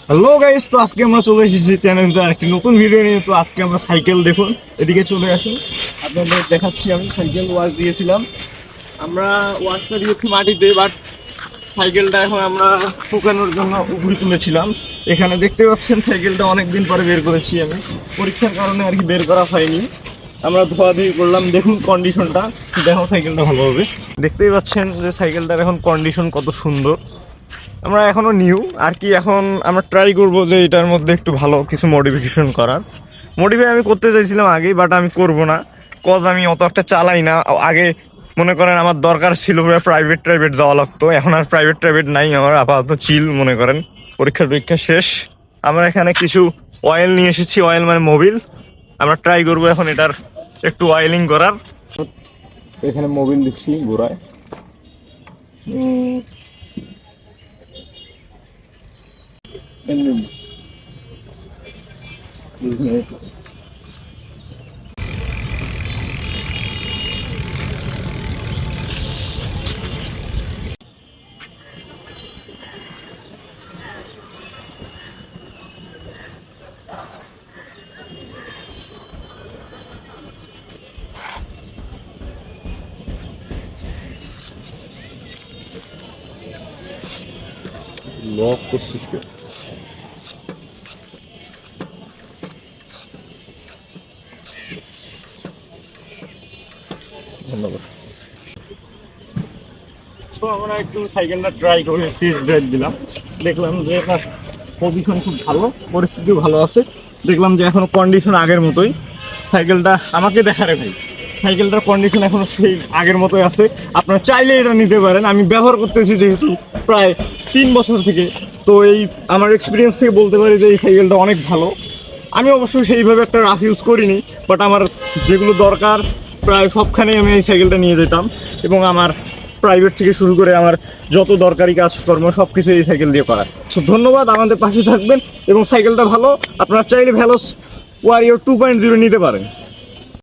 Hello guys, তো আজকে আমরা চলে এসেছি চ্যানেলটা একটি নতুন ভিডিও নিয়ে। তো আজকে আমরা সাইকেল, দেখুন এদিকে চলে আসুন, আপনাদের দেখাচ্ছি। আমি সাইকেল ওয়াশ দিয়েছিলাম, আমরা ওয়াশটা দিয়েছি মাটিতে, বাট সাইকেলটা এখন আমরা শুকানোর জন্য উপরে তুলেছিলাম। এখানে দেখতে পাচ্ছেন সাইকেলটা অনেকদিন পরে বের করেছি আমি, পরীক্ষার কারণে আর কি বের করা হয়নি। আমরা ধোয়াধুয়ি করলাম, দেখুন কন্ডিশনটা, দেখো সাইকেলটা ভালোভাবে দেখতেই পাচ্ছেন যে সাইকেলটার এখন কন্ডিশন কত সুন্দর। আমরা এখনো নিউ আর কি, এখন আমরা ট্রাই করবো যে এটার মধ্যে একটু ভালো কিছু মডিফিকেশন করার। মডিফাই আমি করতে চাইছিলাম আগেই, বাট আমি করব না, কজ আমি অত একটা চালাই না। আগে মনে করেন আমার দরকার ছিল প্রাইভেট যাওয়া লাগতো, এখন আর প্রাইভেট নাই, আমার আপাতত চিল মনে করেন, পরীক্ষা শেষ। আমরা এখানে কিছু অয়েল নিয়ে এসেছি, অয়েল মানে মোবিল। আমরা ট্রাই করবো এখন এটার একটু অয়েলিং করার। এখানে মোবিল দিচ্ছি ঘোড়ায়। লক করছিস কে? ধন্যবাদ। তো আমরা একটু সাইকেলটা ট্রাই করে টেস্ট ড্রাইভ দিলাম, দেখলাম যে এটার পজিশন খুব ভালো, পরিস্থিতিও ভালো আছে। দেখলাম যে এখনো কন্ডিশন আগের মতোই। সাইকেলটা আমাকে দেখারে ভাই, সাইকেলটার কন্ডিশন এখনো সেই আগের মতোই আছে। আপনারা চাইলে এটা নিতে পারেন, আমি ব্যবহার করতেছি যেহেতু প্রায় 3 বছর থেকে। তো এই আমার এক্সপিরিয়েন্স থেকে বলতে পারি যে এই সাইকেলটা অনেক ভালো। আমি অবশ্যই সেইভাবে একটা রাফ ইউজ করিনি, বাট আমার যেগুলো দরকার প্রায় সবখানেই আমি এই সাইকেলটা নিয়ে যেতাম, এবং আমার প্রাইভেট থেকে শুরু করে আমার যত দরকারি কাজকর্ম সব কিছু এই সাইকেল দিয়ে করা। সো ধন্যবাদ, আমাদের পাশে থাকবেন। এবং সাইকেলটা ভালো, আপনারা চাইলে ভ্যালোস ওয়ারিয়র 2.0 নিতে পারেন।